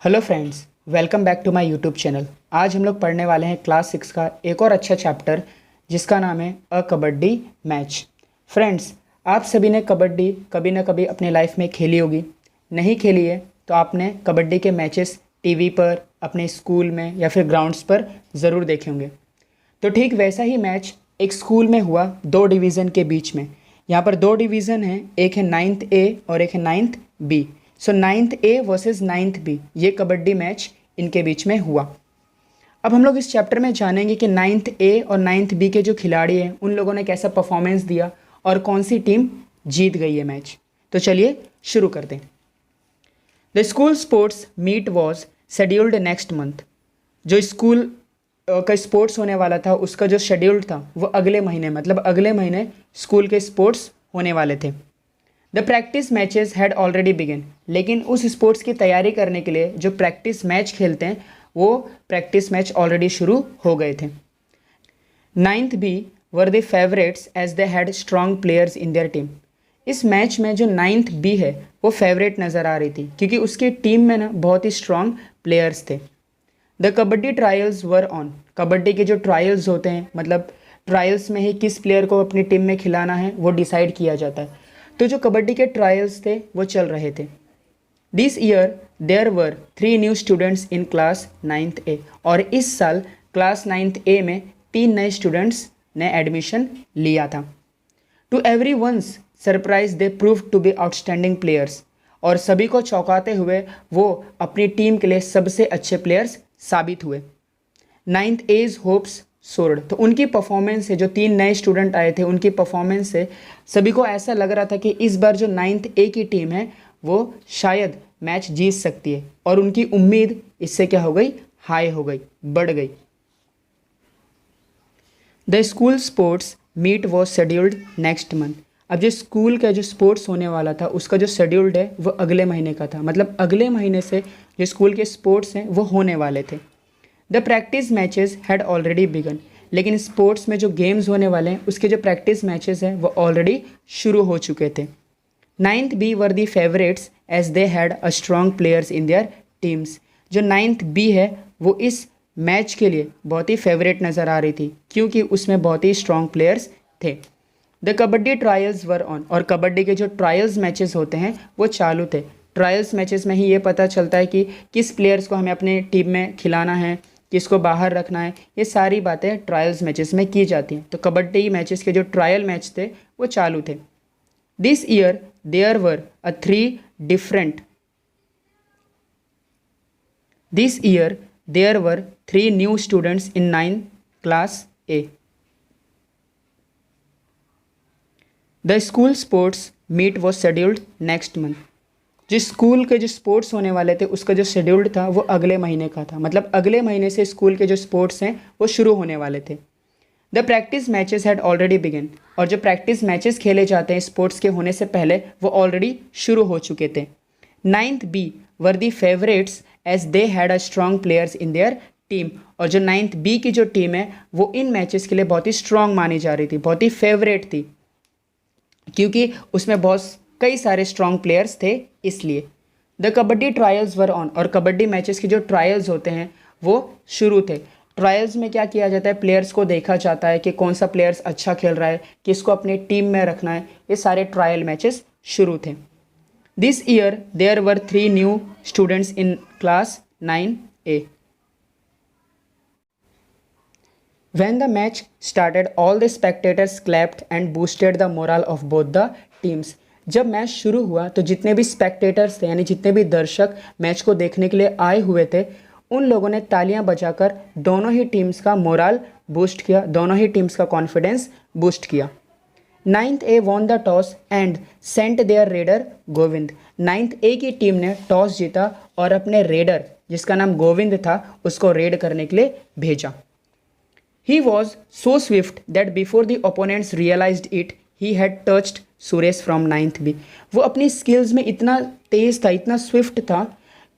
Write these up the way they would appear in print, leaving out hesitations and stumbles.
Hello friends, welcome back to my YouTube channel. आज हम लोग पढ़ने वाले हैं क्लास 6 का एक और अच्छा चैप्टर जिसका नाम है अ कबड्डी मैच। फ्रेंड्स, आप सभी ने कबड्डी कभी ना कभी अपने लाइफ में खेली होगी। नहीं खेली है तो आपने कबड्डी के मैचेस टीवी पर, अपने स्कूल में या फिर ग्राउंड्स पर ज़रूर देखे होंगे। तो ठीक वैसा ही मैच एक स्कूल में हुआ दो डिवीज़न के बीच में। यहाँ पर दो डिवीज़न हैं, एक है 9th A और एक है 9th B। So 9th A versus 9th B, ये कबड्डी मैच इनके बीच में हुआ। अब हम लोग इस चैप्टर में जानेंगे कि 9th A और 9th B के जो खिलाड़ी हैं उन लोगों ने कैसा परफॉर्मेंस दिया और कौन सी टीम जीत गई है मैच। तो चलिए शुरू करते हैं। The school sports meet was scheduled next month. जो स्कूल का स्पोर्ट्स होने वाला था उसका जो शेड्यूल था वो अगले महीने, मतलब अगले महीने स्कूल के स्पोर्ट्स होने वाले थे। The practice matches had already begin. लेकिन उस स्पोर्ट्स की तैयारी करने के लिए जो प्रैक्टिस मैच खेलते हैं वो प्रैक्टिस मैच ऑलरेडी शुरू हो गए थे। 9th B were the favourites as they had strong players in their team. इस मैच में जो 9th B है वो फेवरेट नज़र आ रही थी क्योंकि उसकी टीम में ना बहुत ही स्ट्रॉन्ग प्लेयर्स थे। The kabaddi trials were on. Kabaddi के जो ट्रायल्स होते हैं, मतलब ट्रायल्स में ही किस प्लेयर को अपनी टीम में खिलाना है वो डिसाइड किया जाता है। तो जो कबड्डी के ट्रायल्स थे वो चल रहे थे। This year there were 3 new students in class 9th A। और इस साल क्लास 9th A में 3 नए स्टूडेंट्स ने एडमिशन लिया था। To everyone's surprise they prove to be outstanding players. और सभी को चौंकाते हुए वो अपनी टीम के लिए सबसे अच्छे प्लेयर्स साबित हुए। 9th A's hopes sword. तो उनकी परफॉर्मेंस से, जो 3 नए स्टूडेंट आए थे उनकी परफॉर्मेंस से सभी को ऐसा लग रहा था कि इस बार जो 9th A की टीम है वो शायद मैच जीत सकती है, और उनकी उम्मीद इससे क्या हो गई, हाई हो गई, बढ़ गई। The school sports meet was scheduled next month. अब जो स्कूल का जो स्पोर्ट्स होने वाला था उसका जो शेड्यूल्ड है वो अगले महीने का था, मतलब अगले महीने से जो स्कूल के स्पोर्ट्स हैं वो होने वाले थे। The practice matches had already begun. लेकिन स्पोर्ट्स में जो गेम्स होने वाले हैं उसके जो प्रैक्टिस मैचेस हैं वो ऑलरेडी शुरू हो चुके थे। 9th B were the favourites as they had a strong players in their teams. जो 9th B है वो इस मैच के लिए बहुत ही फेवरेट नज़र आ रही थी क्योंकि उसमें बहुत ही स्ट्रॉन्ग प्लेयर्स थे। The kabaddi trials were on. और कबड्डी के जो ट्रायल्स मैचेस होते हैं वो चालू थे। ट्रायल्स मैचेस में ही ये पता चलता है कि किस प्लेयर्स को हमें अपने टीम में खिलाना है, किसको बाहर रखना है, ये सारी बातें ट्रायल्स मैचेस में की जाती हैं। तो कबड्डी मैचेस के जो ट्रायल मैच थे वो चालू थे। This year there were a 3 different this year there were 3 new students in 9th class A। The school sports meet was scheduled next month. जो स्कूल के जो स्पोर्ट्स होने वाले थे उसका जो शेड्यूल्ड था वो अगले महीने का था, मतलब अगले महीने से स्कूल के जो स्पोर्ट्स हैं वो शुरू होने वाले थे। The practice matches had already begin. और जो प्रैक्टिस मैचेस खेले जाते हैं स्पोर्ट्स के होने से पहले वो ऑलरेडी शुरू हो चुके थे। 9th B were the favourites as they had a strong players in their team. और जो 9th B की जो टीम है वो इन मैचेस के लिए बहुत ही स्ट्रॉन्ग मानी जा रही थी, बहुत ही फेवरेट थी क्योंकि उसमें बहुत कई सारे स्ट्रॉन्ग प्लेयर्स थे इसलिए। The kabaddi trials were on. और कबड्डी मैचेस के जो ट्रायल्स होते हैं वो शुरू थे। ट्रायल्स में क्या किया जाता है, प्लेयर्स को देखा जाता है कि कौन सा प्लेयर्स अच्छा खेल रहा है, किसको अपनी टीम में रखना है, ये सारे ट्रायल मैचेस शुरू थे। This year there were 3 new students in class 9A। When the match started, all the spectators clapped and boosted the morale of both the teams। जब मैच शुरू हुआ तो जितने भी स्पेक्टेटर्स थे, यानी जितने भी दर्शक मैच को देखने के लिए आए हुए थे, उन लोगों ने तालियां बजाकर दोनों ही टीम्स का मोरल बूस्ट किया, दोनों ही टीम्स का कॉन्फिडेंस बूस्ट किया। 9th A won the toss and sent their raider Govind. 9th A की टीम ने टॉस जीता और अपने रेडर, जिसका नाम गोविंद था, उसको रेड करने के लिए भेजा। He was so swift that before the opponents realized it, he had touched Suresh from 9th B। वो अपनी स्किल्स में इतना तेज़ था, इतना स्विफ्ट था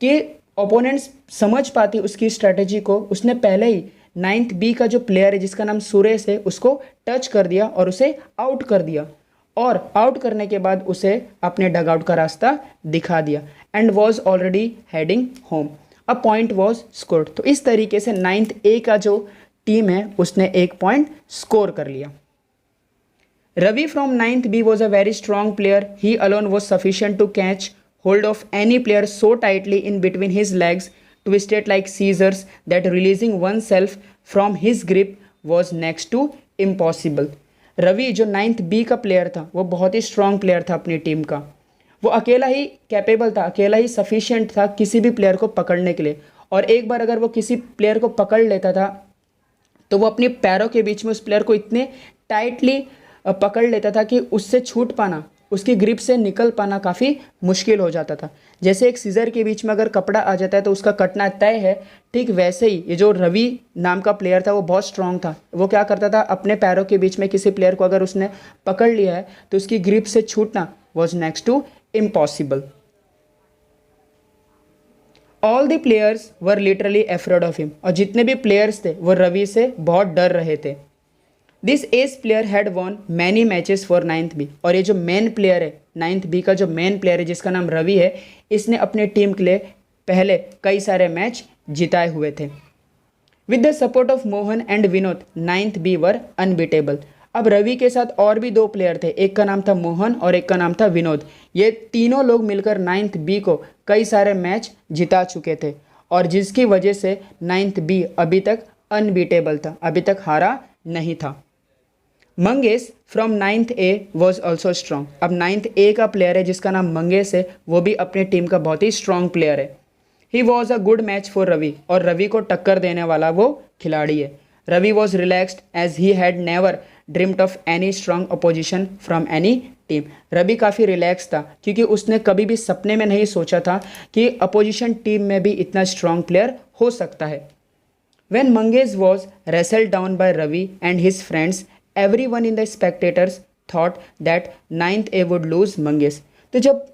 कि ओपोनेंट्स समझ पाती उसकी स्ट्रेटेजी को। उसने पहले ही 9th B का जो प्लेयर है जिसका नाम सुरेश है उसको टच कर दिया और उसे आउट कर दिया, और आउट करने के बाद उसे अपने डगआउट का रास्ता दिखा दिया। And was already heading home. A point was scored. तो इस तरीके से 9th ए का जो टीम है उसने 1 पॉइंट स्कोर कर लिया। Ravi from 9th B was a very strong player. He alone was sufficient to catch hold of any player so tightly in between his legs, twisted like scissors, that releasing oneself from his grip was next to impossible. Ravi जो 9th B का player था वो बहुत ही strong player था अपनी team का। वो अकेला ही कैपेबल था, अकेला ही सफिशिएंट था किसी भी प्लेयर को पकड़ने के लिए। और एक बार अगर वो किसी प्लेयर को पकड़ लेता था तो वो अपने पैरों के बीच में उस प्लेयर को इतने टाइटली पकड़ लेता था कि उससे छूट पाना, उसकी ग्रिप से निकल पाना काफ़ी मुश्किल हो जाता था। जैसे एक सीज़र के बीच में अगर कपड़ा आ जाता है तो उसका कटना तय है, ठीक वैसे ही ये जो रवि नाम का प्लेयर था वो बहुत स्ट्रांग था। वो क्या करता था, अपने पैरों के बीच में किसी प्लेयर को अगर उसने पकड़ लिया है तो उसकी ग्रिप से छूटना was next to impossible. All the players were literally afraid of him. और जितने भी प्लेयर्स थे वो रवि से बहुत डर रहे थे। This ace player had won many matches for 9th B. और ये जो मेन प्लेयर है 9th बी का, जो मेन प्लेयर है जिसका नाम रवि है, इसने अपने टीम के लिए पहले कई सारे मैच जिताए हुए थे। With the support of Mohan and Vinod 9th B were unbeatable. अब रवि के साथ और भी 2 प्लेयर थे, एक का नाम था मोहन और एक का नाम था विनोद। ये तीनों लोग मिलकर 9th बी को कई सारे मैच जिता चुके थे और जिसकी वजह से 9th बी अभी तक अनबीटेबल था, अभी तक हारा नहीं था। Mangesh from 9th A was also strong. अब 9th ए का प्लेयर है जिसका नाम मंगेश है, वो भी अपने टीम का बहुत ही स्ट्रॉन्ग प्लेयर है। He was a good match for Ravi. और रवि को टक्कर देने वाला वो खिलाड़ी है। Ravi was relaxed as he had never dreamed of any strong opposition from any team. Ravi काफ़ी रिलैक्स था क्योंकि उसने कभी भी सपने में नहीं सोचा था कि अपोजिशन टीम में भी इतना स्ट्रॉन्ग प्लेयर हो सकता है। When Mangesh was wrestled down by Ravi and his friends, everyone in the spectators thought that 9th A would lose Mangesh। तो जब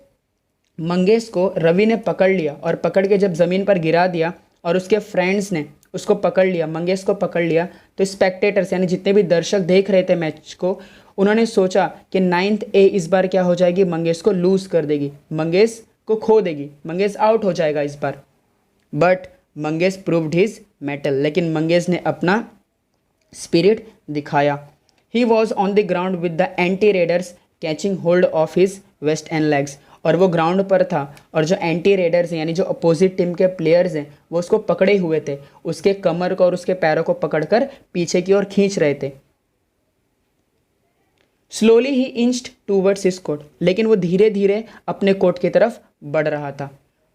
मंगेश को रवि ने पकड़ लिया और पकड़ के जब ज़मीन पर गिरा दिया और उसके फ्रेंड्स ने उसको पकड़ लिया, मंगेश को पकड़ लिया, तो स्पेक्टेटर्स यानी जितने भी दर्शक देख रहे थे मैच को, उन्होंने सोचा कि 9th A इस बार क्या हो जाएगी, मंगेश को लूज़ कर देगी, मंगेश को खो देगी, मंगेश आउट हो जाएगा इस बार। But Mangesh proved his mettle. लेकिन मंगेश ने अपना स्पिरिट दिखाया। He was on the ground with the anti raiders catching hold of his waist and legs. और वो ग्राउंड पर था और जो एंटी रेडर्स हैं यानी जो अपोजिट टीम के प्लेयर्स हैं वो उसको पकड़े हुए थे, उसके कमर को और उसके पैरों को पकड़कर पीछे की ओर खींच रहे थे। स्लोली ही इंच्ड टूवर्ड्स हिज कोर्ट। लेकिन वो धीरे धीरे अपने कोर्ट की तरफ बढ़ रहा था।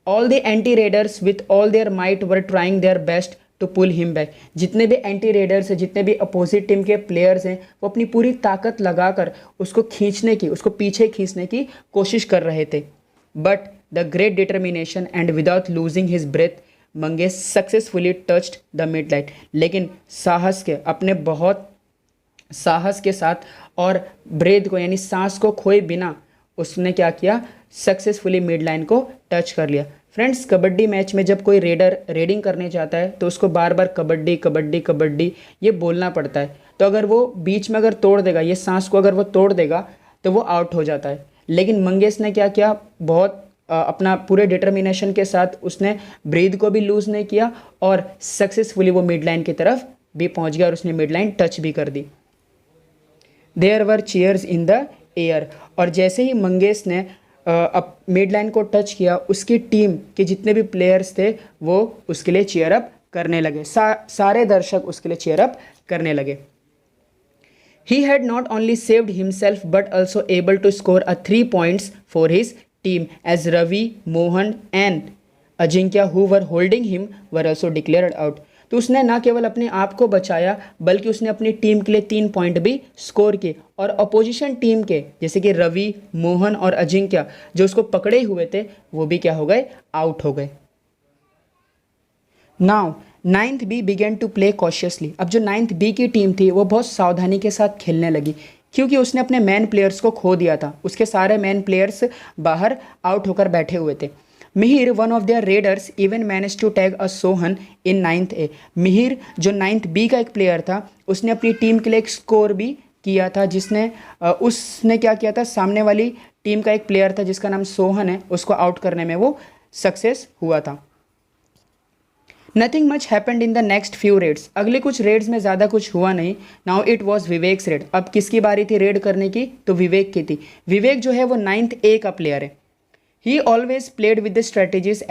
All the anti raiders with all their might were trying their best to pull him back. जितने भी एंटी रेडर्स हैं, जितने भी अपोजिट टीम के प्लेयर्स हैं, वो अपनी पूरी ताकत लगाकर उसको खींचने की, उसको पीछे खींचने की कोशिश कर रहे थे। But the great determination and without losing his breath Mangesh successfully touched the mid line. लेकिन साहस के, अपने बहुत साहस के साथ और ब्रेथ को यानी सांस को खोए बिना उसने क्या किया, सक्सेसफुली मिड लाइन को टच कर लिया। फ्रेंड्स, कबड्डी मैच में जब कोई रेडर रेडिंग करने जाता है तो उसको बार बार कबड्डी कबड्डी कबड्डी ये बोलना पड़ता है। तो अगर वो बीच में अगर तोड़ देगा, ये सांस को अगर वो तोड़ देगा तो वो आउट हो जाता है। लेकिन मंगेश ने क्या किया, बहुत अपना पूरे डिटर्मिनेशन के साथ उसने ब्रीथ को भी लूज़ नहीं किया और सक्सेसफुली वो मिड लाइन की तरफ भी पहुंच गया और उसने मिड लाइन टच भी कर दी। There were cheers in the air. और जैसे ही मंगेश ने अब मिड लाइन को टच किया, उसकी टीम के जितने भी प्लेयर्स थे वो उसके लिए चीयर अप करने लगे। सारे दर्शक उसके लिए चीयर अप करने लगे। He had not only saved himself but also able to score 3 points for his team as Ravi, Mohan and Ajinkya who were holding him were also declared out. तो उसने ना केवल अपने आप को बचाया बल्कि उसने अपनी टीम के लिए 3 पॉइंट भी स्कोर किए। और अपोजिशन टीम के जैसे कि रवि, मोहन और अजिंक्य जो उसको पकड़े हुए थे वो भी क्या हो गए, आउट हो गए। Now 9th B began to play cautiously. अब जो 9th बी की टीम थी वो बहुत सावधानी के साथ खेलने लगी क्योंकि उसने अपने मैन प्लेयर्स को खो दिया था। उसके सारे मैन प्लेयर्स बाहर आउट होकर बैठे हुए थे। Mihir, one of their raiders, even manage to tag a Sohan in 9th A. Mihir जो 9th बी का एक प्लेयर था, उसने अपनी टीम के लिए एक स्कोर भी किया था, जिसने उसने क्या किया था, सामने वाली टीम का एक प्लेयर था जिसका नाम सोहन है, उसको आउट करने में वो सक्सेस हुआ था। Nothing much happened in the next few raids, अगले कुछ रेड्स में ज़्यादा कुछ हुआ नहीं। Now it was Vivek's raid, अब किसकी बारी थी रेड करने की, तो विवेक की थी। विवेक जो है वो 9th A का प्लेयर है। ही always played with the strategies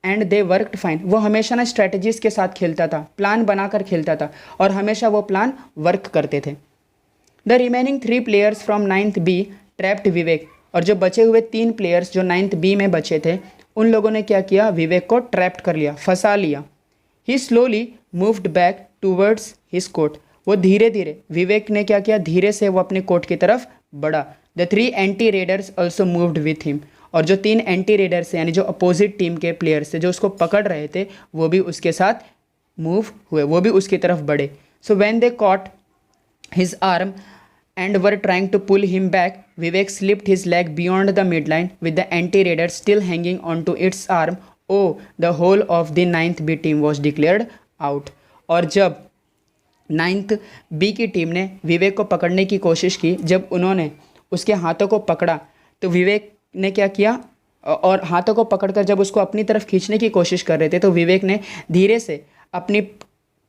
and they worked fine, वो हमेशा ना स्ट्रेटेजीज के साथ खेलता था, प्लान बनाकर खेलता था और हमेशा वो प्लान वर्क करते थे। The remaining 3 players from 9th B trapped Vivek, और जो बचे हुए 3 प्लेयर्स जो 9th B में बचे थे उन लोगों ने क्या किया, विवेक को ट्रैप्ड कर लिया, फंसा लिया। He slowly moved back towards his court, वो धीरे धीरे, विवेक ने क्या किया, धीरे से वो अपने कोर्ट की तरफ बढ़ा। The 3 anti readers also moved with him, और जो 3 एंटी रेडर्स यानी जो अपोजिट टीम के प्लेयर्स थे जो उसको पकड़ रहे थे वो भी उसके साथ मूव हुए, वो भी उसकी तरफ बढ़े। So when they caught his arm and were trying to pull him back, Vivek slipped his leg beyond the midline with the anti-raider still hanging onto its arm. Oh, the whole of the 9th B team was declared out. और जब 9th B की team ने विवेक को पकड़ने की कोशिश की, जब उन्होंने उसके हाथों को पकड़ा तो विवेक ने क्या किया, और हाथों को पकड़कर जब उसको अपनी तरफ खींचने की कोशिश कर रहे थे तो विवेक ने धीरे से अपनी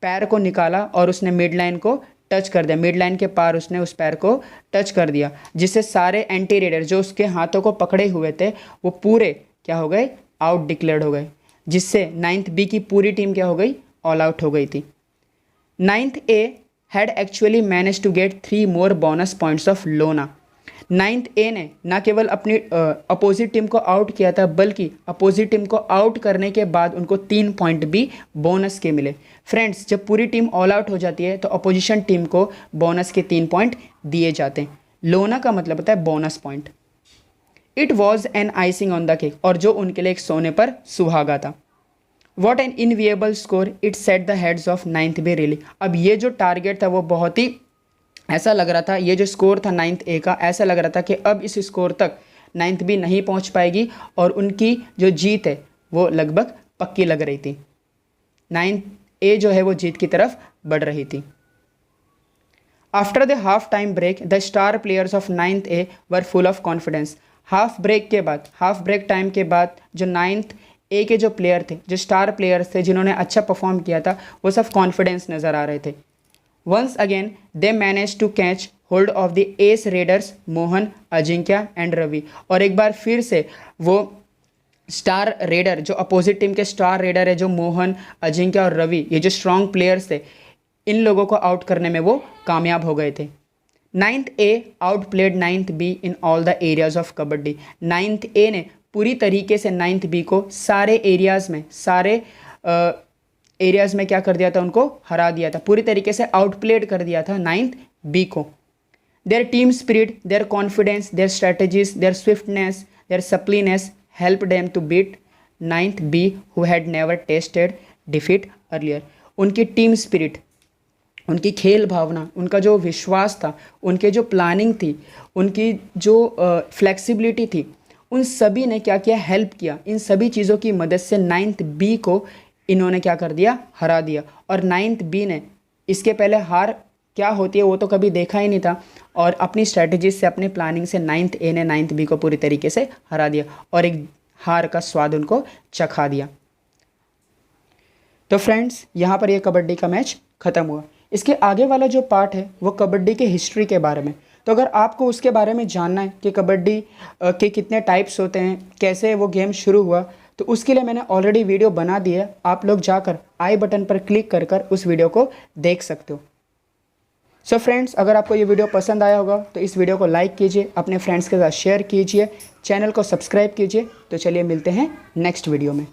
पैर को निकाला और उसने मिड लाइन को टच कर दिया, मिड लाइन के पार उसने उस पैर को टच कर दिया, जिससे सारे एंटी रेडर जो उसके हाथों को पकड़े हुए थे वो पूरे क्या हो गए, आउट डिक्लेयर्ड हो गए, जिससे 9th B की पूरी टीम क्या हो गई, ऑल आउट हो गई थी। 9th A had actually manage to get 3 more bonus points off lona. 9th A ने ना केवल अपनी अपोजिट टीम को आउट किया था बल्कि अपोजिट टीम को आउट करने के बाद उनको 3 पॉइंट भी बोनस के मिले। फ्रेंड्स, जब पूरी टीम ऑल आउट हो जाती है तो अपोजिशन टीम को बोनस के 3 पॉइंट दिए जाते हैं। लोना का मतलब होता है bonus point. It was an icing on the cake, और जो उनके लिए एक सोने पर सुहागा था। What an enviable score, it set the heads of 9th B really. अब ये जो टारगेट था वो बहुत ही ऐसा लग रहा था, ये जो स्कोर था 9th A का, ऐसा लग रहा था कि अब इस स्कोर तक 9th B नहीं पहुंच पाएगी और उनकी जो जीत है वो लगभग पक्की लग रही थी। 9th A जो है वो जीत की तरफ बढ़ रही थी। After the half time break the star players of 9th A were full of confidence. Half break के बाद, हाफ ब्रेक टाइम के बाद जो 9th A के जो प्लेयर थे, जो स्टार प्लेयर्स थे जिन्होंने अच्छा परफॉर्म किया था, वो सब कॉन्फिडेंस नज़र आ रहे थे। Once again, they managed to catch hold of the ace raiders Mohan, Ajinkya and Ravi, और एक बार फिर से वो स्टार रेडर, जो अपोजिट टीम के स्टार रेडर है, जो मोहन, अजिंक्य और रवि, ये जो स्ट्रॉन्ग प्लेयर्स थे, इन लोगों को आउट करने में वो कामयाब हो गए थे। 9th A out played 9th B in all the areas of kabaddi. 9th A ने पूरी तरीके से 9th B को सारे एरियाज़ में, सारे एरियाज़ में क्या कर दिया था, उनको हरा दिया था, पूरी तरीके से आउटप्लेड कर दिया था 9th B को। Their team spirit, their confidence, their strategies, their swiftness, their suppleness help them to beat 9th B who had never tasted defeat earlier. उनकी टीम स्पिरिट, उनकी खेल भावना, उनका जो विश्वास था, उनके जो प्लानिंग थी, उनकी जो फ्लेक्सिबिलिटी थी, उन सभी ने क्या किया, हेल्प किया। इन सभी चीज़ों की मदद से 9th B को इन्होंने क्या कर दिया, हरा दिया। और 9th B ने इसके पहले हार क्या होती है वो तो कभी देखा ही नहीं था, और अपनी स्ट्रैटेजी से, अपनी प्लानिंग से 9th A ने 9th B को पूरी तरीके से हरा दिया और एक हार का स्वाद उनको चखा दिया। तो फ्रेंड्स, यहाँ पर ये कबड्डी का मैच ख़त्म हुआ। इसके आगे वाला जो पार्ट है वो कबड्डी के हिस्ट्री के बारे में। तो अगर आपको उसके बारे में जानना है कि कबड्डी के कितने टाइप्स होते हैं, कैसे वो गेम शुरू हुआ, तो उसके लिए मैंने ऑलरेडी वीडियो बना दी है। आप लोग जाकर आई बटन पर क्लिक कर कर उस वीडियो को देख सकते हो। सो फ्रेंड्स, अगर आपको ये वीडियो पसंद आया होगा तो इस वीडियो को लाइक कीजिए, अपने फ्रेंड्स के साथ शेयर कीजिए, चैनल को सब्सक्राइब कीजिए। तो चलिए मिलते हैं नेक्स्ट वीडियो में।